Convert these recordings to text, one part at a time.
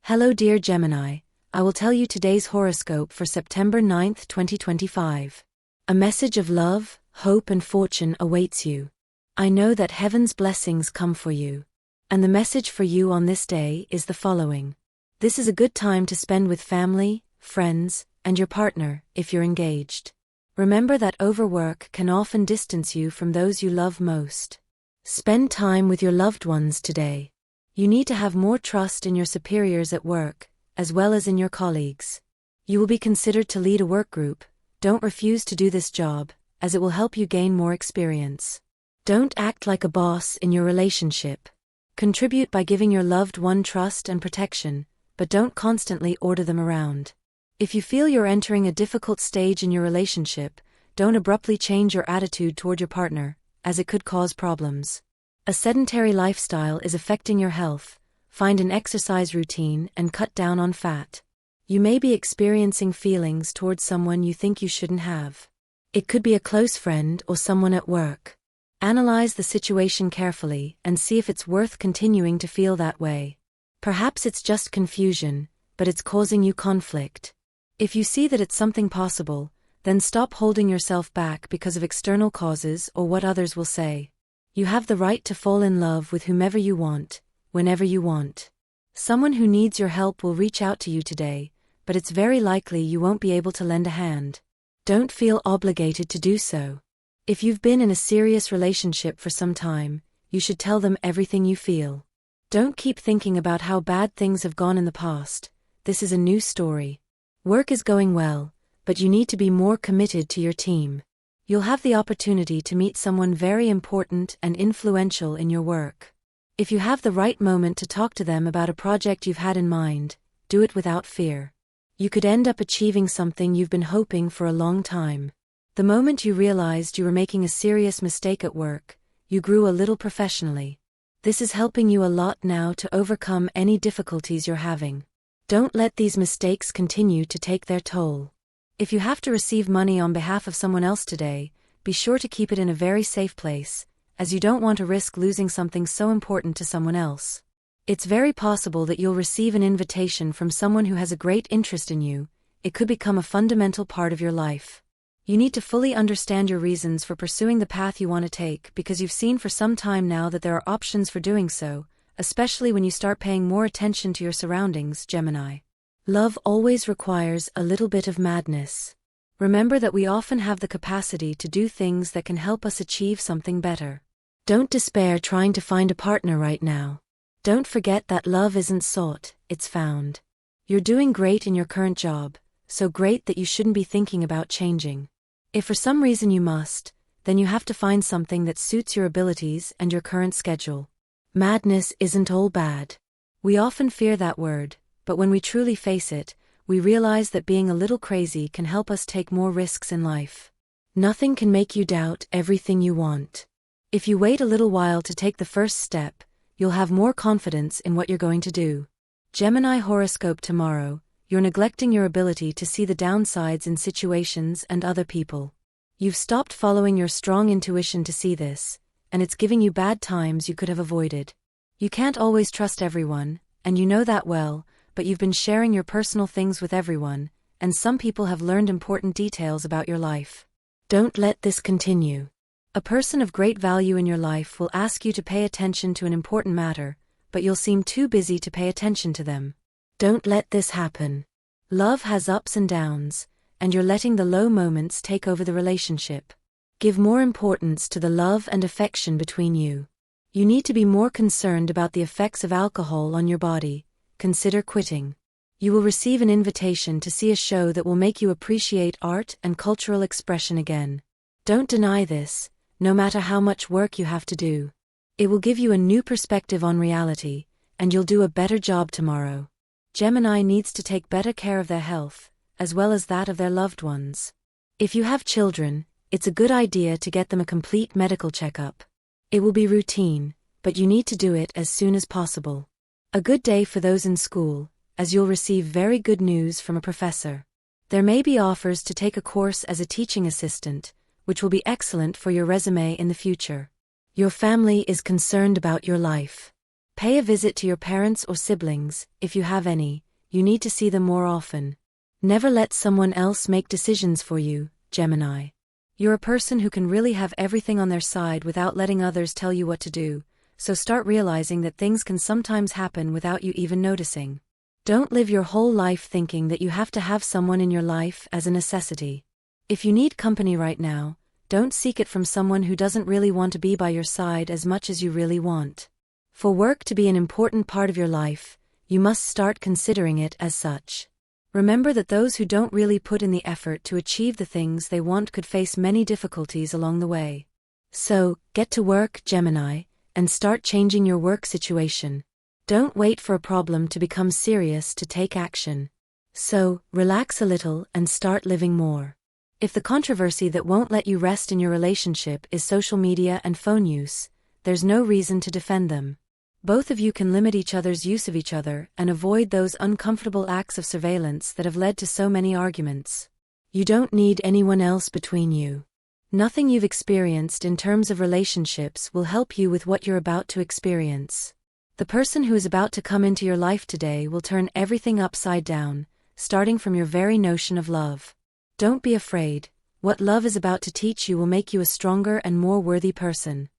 Hello dear Gemini, I will tell you today's horoscope for September 9th, 2025. A message of love, hope and fortune awaits you. I know that heaven's blessings come for you. And the message for you on this day is the following. This is a good time to spend with family, friends, and your partner, if you're engaged. Remember that overwork can often distance you from those you love most. Spend time with your loved ones today. You need to have more trust in your superiors at work, as well as in your colleagues. You will be considered to lead a work group. Don't refuse to do this job, as it will help you gain more experience. Don't act like a boss in your relationship. Contribute by giving your loved one trust and protection, but don't constantly order them around. If you feel you're entering a difficult stage in your relationship, don't abruptly change your attitude toward your partner, as it could cause problems. A sedentary lifestyle is affecting your health. Find an exercise routine and cut down on fat. You may be experiencing feelings towards someone you think you shouldn't have. It could be a close friend or someone at work. Analyze the situation carefully and see if it's worth continuing to feel that way. Perhaps it's just confusion, but it's causing you conflict. If you see that it's something possible, then stop holding yourself back because of external causes or what others will say. You have the right to fall in love with whomever you want, whenever you want. Someone who needs your help will reach out to you today, but it's very likely you won't be able to lend a hand. Don't feel obligated to do so. If you've been in a serious relationship for some time, you should tell them everything you feel. Don't keep thinking about how bad things have gone in the past. This is a new story. Work is going well, but you need to be more committed to your team. You'll have the opportunity to meet someone very important and influential in your work. If you have the right moment to talk to them about a project you've had in mind, do it without fear. You could end up achieving something you've been hoping for a long time. The moment you realized you were making a serious mistake at work, you grew a little professionally. This is helping you a lot now to overcome any difficulties you're having. Don't let these mistakes continue to take their toll. If you have to receive money on behalf of someone else today, be sure to keep it in a very safe place, as you don't want to risk losing something so important to someone else. It's very possible that you'll receive an invitation from someone who has a great interest in you. It could become a fundamental part of your life. You need to fully understand your reasons for pursuing the path you want to take because you've seen for some time now that there are options for doing so, especially when you start paying more attention to your surroundings, Gemini. Love always requires a little bit of madness. Remember that we often have the capacity to do things that can help us achieve something better. Don't despair trying to find a partner right now. Don't forget that love isn't sought, it's found. You're doing great in your current job, so great that you shouldn't be thinking about changing. If for some reason you must, then you have to find something that suits your abilities and your current schedule. Madness isn't all bad. We often fear that word, but when we truly face it, we realize that being a little crazy can help us take more risks in life. Nothing can make you doubt everything you want. If you wait a little while to take the first step, you'll have more confidence in what you're going to do. Gemini horoscope tomorrow, you're neglecting your ability to see the downsides in situations and other people. You've stopped following your strong intuition to see this, and it's giving you bad times you could have avoided. You can't always trust everyone, and you know that well, but you've been sharing your personal things with everyone, and some people have learned important details about your life. Don't let this continue. A person of great value in your life will ask you to pay attention to an important matter, but you'll seem too busy to pay attention to them. Don't let this happen. Love has ups and downs, and you're letting the low moments take over the relationship. Give more importance to the love and affection between you. You need to be more concerned about the effects of alcohol on your body. Consider quitting. You will receive an invitation to see a show that will make you appreciate art and cultural expression again. Don't deny this, no matter how much work you have to do. It will give you a new perspective on reality, and you'll do a better job tomorrow. Gemini needs to take better care of their health, as well as that of their loved ones. If you have children, it's a good idea to get them a complete medical checkup. It will be routine, but you need to do it as soon as possible. A good day for those in school, as you'll receive very good news from a professor. There may be offers to take a course as a teaching assistant, which will be excellent for your resume in the future. Your family is concerned about your life. Pay a visit to your parents or siblings, if you have any. You need to see them more often. Never let someone else make decisions for you, Gemini. You're a person who can really have everything on their side without letting others tell you what to do, so start realizing that things can sometimes happen without you even noticing. Don't live your whole life thinking that you have to have someone in your life as a necessity. If you need company right now, don't seek it from someone who doesn't really want to be by your side as much as you really want. For work to be an important part of your life, you must start considering it as such. Remember that those who don't really put in the effort to achieve the things they want could face many difficulties along the way. So, get to work, Gemini, and start changing your work situation. Don't wait for a problem to become serious to take action. So, relax a little and start living more. If the controversy that won't let you rest in your relationship is social media and phone use, there's no reason to defend them. Both of you can limit each other's use of each other and avoid those uncomfortable acts of surveillance that have led to so many arguments. You don't need anyone else between you. Nothing you've experienced in terms of relationships will help you with what you're about to experience. The person who is about to come into your life today will turn everything upside down, starting from your very notion of love. Don't be afraid. What love is about to teach you will make you a stronger and more worthy person.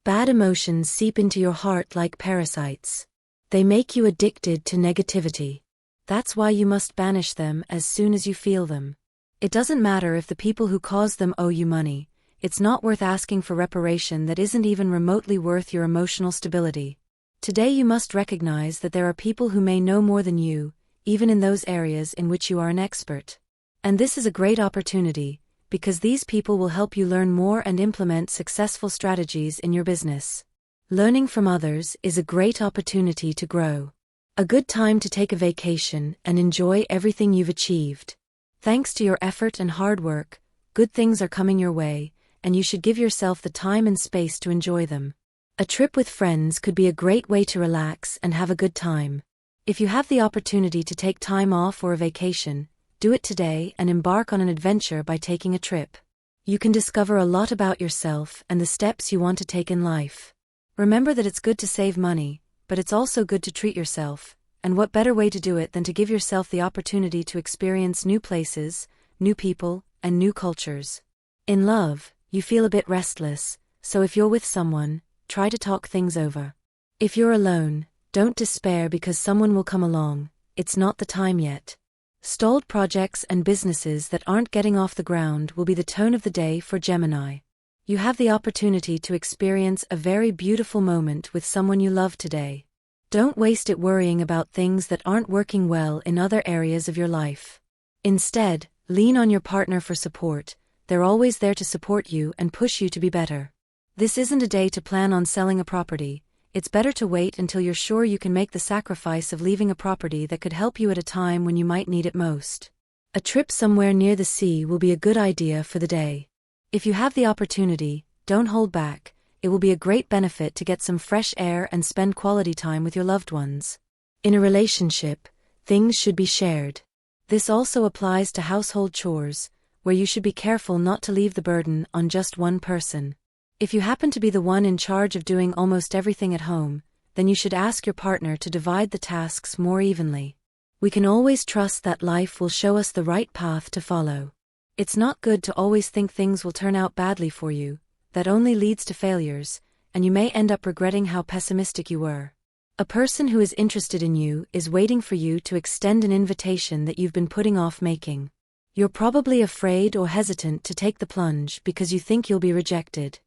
Bad emotions seep into your heart like parasites. They make you addicted to negativity. That's why you must banish them as soon as you feel them. It doesn't matter if the people who caused them owe you money. It's not worth asking for reparation that isn't even remotely worth your emotional stability. Today you must recognize that there are people who may know more than you, even in those areas in which you are an expert. And this is a great opportunity, because these people will help you learn more and implement successful strategies in your business. Learning from others is a great opportunity to grow. A good time to take a vacation and enjoy everything you've achieved. Thanks to your effort and hard work, good things are coming your way, and you should give yourself the time and space to enjoy them. A trip with friends could be a great way to relax and have a good time. If you have the opportunity to take time off or a vacation, do it today and embark on an adventure by taking a trip. You can discover a lot about yourself and the steps you want to take in life. Remember that it's good to save money, but it's also good to treat yourself, and what better way to do it than to give yourself the opportunity to experience new places, new people, and new cultures. In love, you feel a bit restless, so if you're with someone, try to talk things over. If you're alone, don't despair because someone will come along. It's not the time yet. Stalled projects and businesses that aren't getting off the ground will be the tone of the day for Gemini. You have the opportunity to experience a very beautiful moment with someone you love today. Don't waste it worrying about things that aren't working well in other areas of your life. Instead, lean on your partner for support. They're always there to support you and push you to be better. This isn't a day to plan on selling a property. It's better to wait until you're sure you can make the sacrifice of leaving a property that could help you at a time when you might need it most. A trip somewhere near the sea will be a good idea for the day. If you have the opportunity, don't hold back. It will be a great benefit to get some fresh air and spend quality time with your loved ones. In a relationship, things should be shared. This also applies to household chores, where you should be careful not to leave the burden on just one person. If you happen to be the one in charge of doing almost everything at home, then you should ask your partner to divide the tasks more evenly. We can always trust that life will show us the right path to follow. It's not good to always think things will turn out badly for you. That only leads to failures, and you may end up regretting how pessimistic you were. A person who is interested in you is waiting for you to extend an invitation that you've been putting off making. You're probably afraid or hesitant to take the plunge because you think you'll be rejected.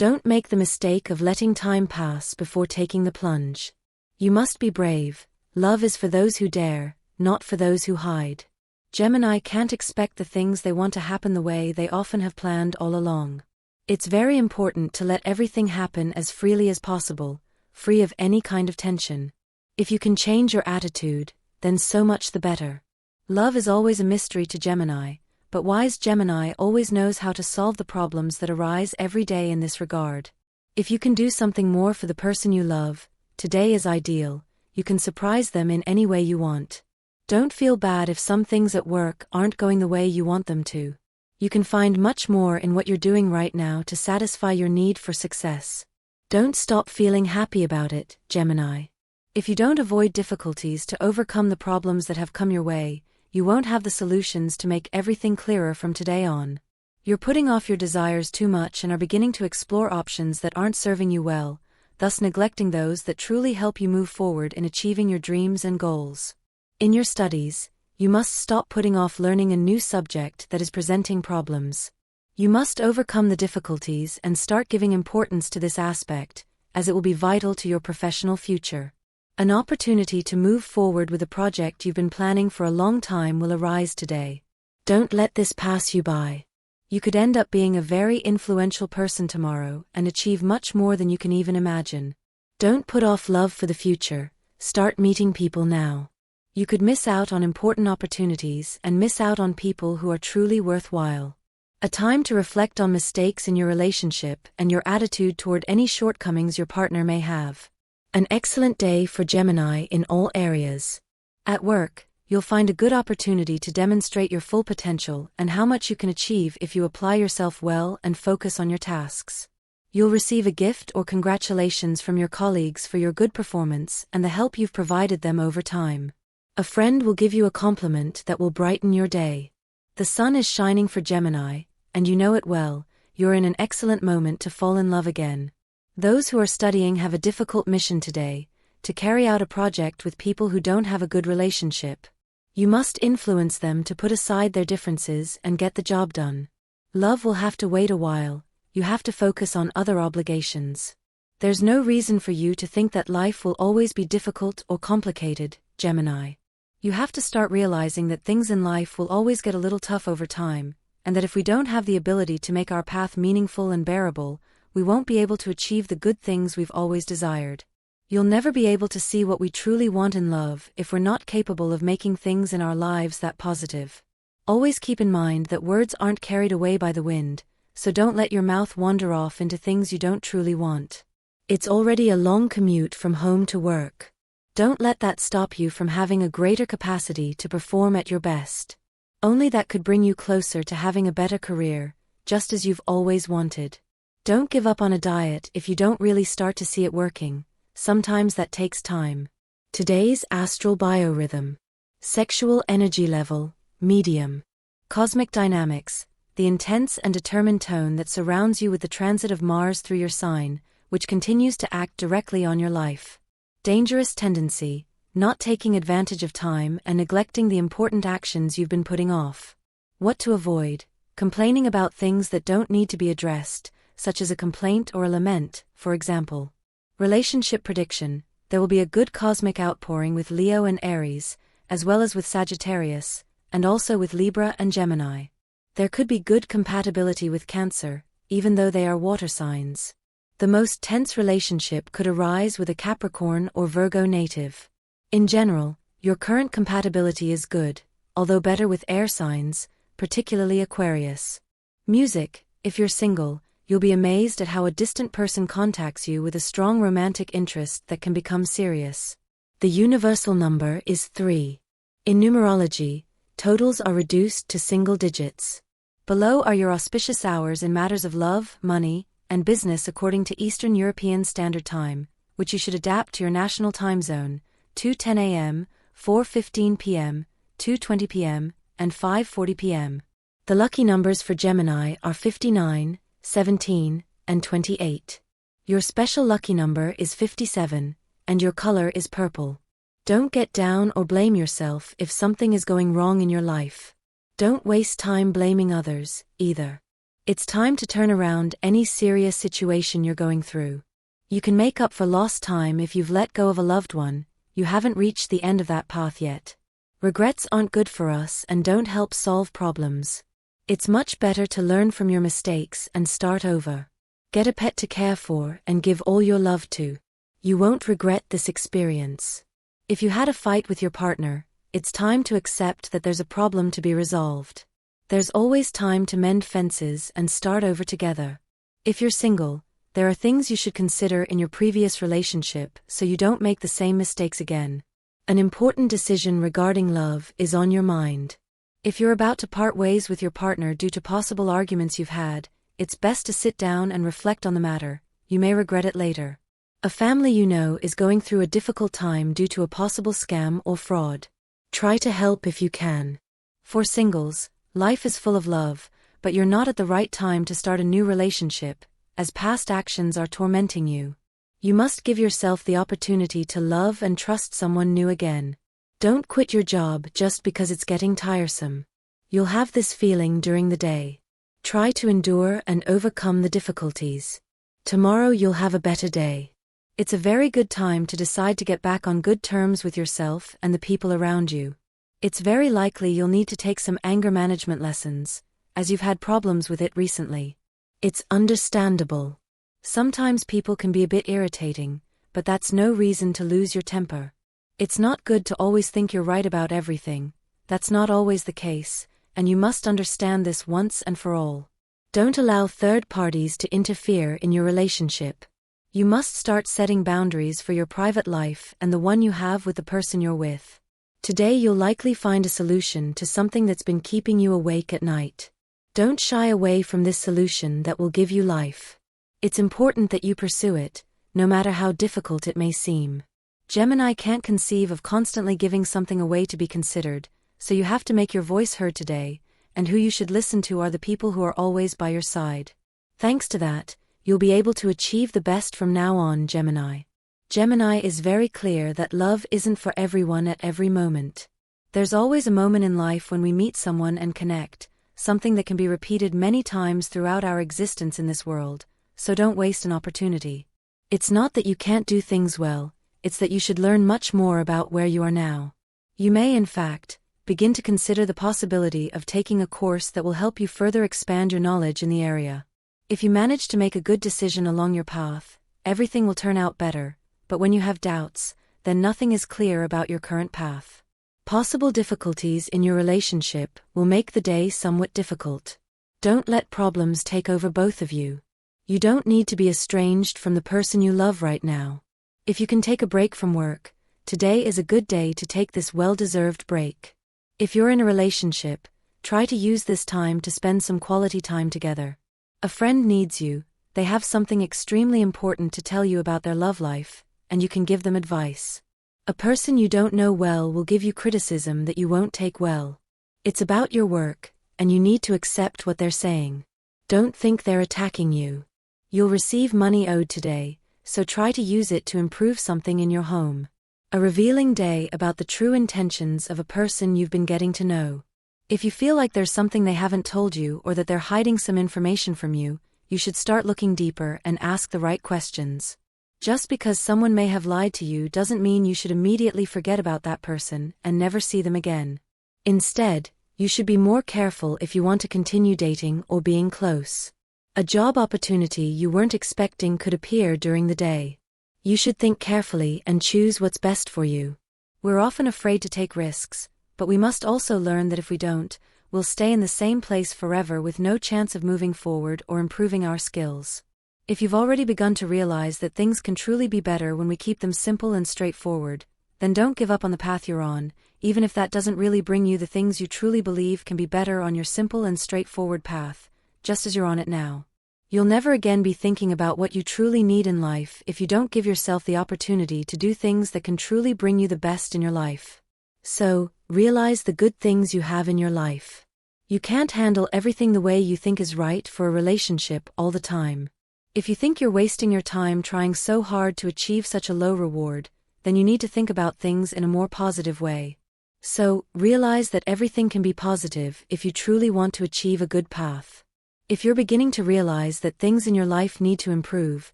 Don't make the mistake of letting time pass before taking the plunge. You must be brave. Love is for those who dare, not for those who hide. Gemini can't expect the things they want to happen the way they often have planned all along. It's very important to let everything happen as freely as possible, free of any kind of tension. If you can change your attitude, then so much the better. Love is always a mystery to Gemini, but wise Gemini always knows how to solve the problems that arise every day in this regard. If you can do something more for the person you love, today is ideal. You can surprise them in any way you want. Don't feel bad if some things at work aren't going the way you want them to. You can find much more in what you're doing right now to satisfy your need for success. Don't stop feeling happy about it, Gemini. If you don't avoid difficulties to overcome the problems that have come your way, you won't have the solutions to make everything clearer from today on. You're putting off your desires too much and are beginning to explore options that aren't serving you well, thus neglecting those that truly help you move forward in achieving your dreams and goals. In your studies, you must stop putting off learning a new subject that is presenting problems. You must overcome the difficulties and start giving importance to this aspect, as it will be vital to your professional future. An opportunity to move forward with a project you've been planning for a long time will arise today. Don't let this pass you by. You could end up being a very influential person tomorrow and achieve much more than you can even imagine. Don't put off love for the future, start meeting people now. You could miss out on important opportunities and miss out on people who are truly worthwhile. A time to reflect on mistakes in your relationship and your attitude toward any shortcomings your partner may have. An excellent day for Gemini in all areas. At work, you'll find a good opportunity to demonstrate your full potential and how much you can achieve if you apply yourself well and focus on your tasks. You'll receive a gift or congratulations from your colleagues for your good performance and the help you've provided them over time. A friend will give you a compliment that will brighten your day. The sun is shining for Gemini, and you know it well. You're in an excellent moment to fall in love again. Those who are studying have a difficult mission today, to carry out a project with people who don't have a good relationship. You must influence them to put aside their differences and get the job done. Love will have to wait a while, you have to focus on other obligations. There's no reason for you to think that life will always be difficult or complicated, Gemini. You have to start realizing that things in life will always get a little tough over time, and that if we don't have the ability to make our path meaningful and bearable, we won't be able to achieve the good things we've always desired. You'll never be able to see what we truly want in love if we're not capable of making things in our lives that positive. Always keep in mind that words aren't carried away by the wind, so don't let your mouth wander off into things you don't truly want. It's already a long commute from home to work. Don't let that stop you from having a greater capacity to perform at your best. Only that could bring you closer to having a better career, just as you've always wanted. Don't give up on a diet if you don't really start to see it working. Sometimes that takes time. Today's astral biorhythm. Sexual energy level, medium. Cosmic dynamics, the intense and determined tone that surrounds you with the transit of Mars through your sign, which continues to act directly on your life. Dangerous tendency, not taking advantage of time and neglecting the important actions you've been putting off. What to avoid: complaining about things that don't need to be addressed, such as a complaint or a lament, for example. Relationship prediction: there will be a good cosmic outpouring with Leo and Aries, as well as with Sagittarius, and also with Libra and Gemini. There could be good compatibility with Cancer, even though they are water signs. The most tense relationship could arise with a Capricorn or Virgo native. In general, your current compatibility is good, although better with air signs, particularly Aquarius. Music: if you're single, you'll be amazed at how a distant person contacts you with a strong romantic interest that can become serious. The universal number is 3. In numerology, totals are reduced to single digits. Below are your auspicious hours in matters of love, money, and business according to Eastern European Standard Time, which you should adapt to your national time zone: 2:10 a.m., 4:15 p.m., 2:20 p.m., and 5:40 p.m. The lucky numbers for Gemini are 59, 17, and 28. Your special lucky number is 57, and your color is purple. Don't get down or blame yourself if something is going wrong in your life. Don't waste time blaming others, either. It's time to turn around any serious situation you're going through. You can make up for lost time if you've let go of a loved one. You haven't reached the end of that path yet. Regrets aren't good for us and don't help solve problems. It's much better to learn from your mistakes and start over. Get a pet to care for and give all your love to. You won't regret this experience. If you had a fight with your partner, it's time to accept that there's a problem to be resolved. There's always time to mend fences and start over together. If you're single, there are things you should consider in your previous relationship so you don't make the same mistakes again. An important decision regarding love is on your mind. If you're about to part ways with your partner due to possible arguments you've had, it's best to sit down and reflect on the matter. You may regret it later. A family you know is going through a difficult time due to a possible scam or fraud. Try to help if you can. For singles, life is full of love, but you're not at the right time to start a new relationship, as past actions are tormenting you. You must give yourself the opportunity to love and trust someone new again. Don't quit your job just because it's getting tiresome. You'll have this feeling during the day. Try to endure and overcome the difficulties. Tomorrow you'll have a better day. It's a very good time to decide to get back on good terms with yourself and the people around you. It's very likely you'll need to take some anger management lessons, as you've had problems with it recently. It's understandable. Sometimes people can be a bit irritating, but that's no reason to lose your temper. It's not good to always think you're right about everything. That's not always the case, and you must understand this once and for all. Don't allow third parties to interfere in your relationship. You must start setting boundaries for your private life and the one you have with the person you're with. Today you'll likely find a solution to something that's been keeping you awake at night. Don't shy away from this solution that will give you life. It's important that you pursue it, no matter how difficult it may seem. Gemini can't conceive of constantly giving something away to be considered, so you have to make your voice heard today, and who you should listen to are the people who are always by your side. Thanks to that, you'll be able to achieve the best from now on, Gemini. Gemini is very clear that love isn't for everyone at every moment. There's always a moment in life when we meet someone and connect, something that can be repeated many times throughout our existence in this world, so don't waste an opportunity. It's not that you can't do things well, it's that you should learn much more about where you are now. You may, in fact, begin to consider the possibility of taking a course that will help you further expand your knowledge in the area. If you manage to make a good decision along your path, everything will turn out better, but when you have doubts, then nothing is clear about your current path. Possible difficulties in your relationship will make the day somewhat difficult. Don't let problems take over both of you. You don't need to be estranged from the person you love right now. If you can take a break from work, today is a good day to take this well-deserved break. If you're in a relationship, try to use this time to spend some quality time together. A friend needs you, they have something extremely important to tell you about their love life, and you can give them advice. A person you don't know well will give you criticism that you won't take well. It's about your work, and you need to accept what they're saying. Don't think they're attacking you. You'll receive money owed today, so try to use it to improve something in your home. A revealing day about the true intentions of a person you've been getting to know. If you feel like there's something they haven't told you or that they're hiding some information from you, you should start looking deeper and ask the right questions. Just because someone may have lied to you doesn't mean you should immediately forget about that person and never see them again. Instead, you should be more careful if you want to continue dating or being close. A job opportunity you weren't expecting could appear during the day. You should think carefully and choose what's best for you. We're often afraid to take risks, but we must also learn that if we don't, we'll stay in the same place forever with no chance of moving forward or improving our skills. If you've already begun to realize that things can truly be better when we keep them simple and straightforward, then don't give up on the path you're on, even if that doesn't really bring you the things you truly believe can be better on your simple and straightforward path, just as you're on it now. You'll never again be thinking about what you truly need in life if you don't give yourself the opportunity to do things that can truly bring you the best in your life. So, realize the good things you have in your life. You can't handle everything the way you think is right for a relationship all the time. If you think you're wasting your time trying so hard to achieve such a low reward, then you need to think about things in a more positive way. So, realize that everything can be positive if you truly want to achieve a good path. If you're beginning to realize that things in your life need to improve,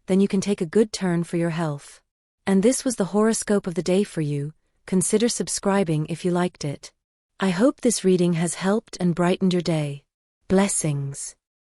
then you can take a good turn for your health. And this was the horoscope of the day for you. Consider subscribing if you liked it. I hope this reading has helped and brightened your day. Blessings.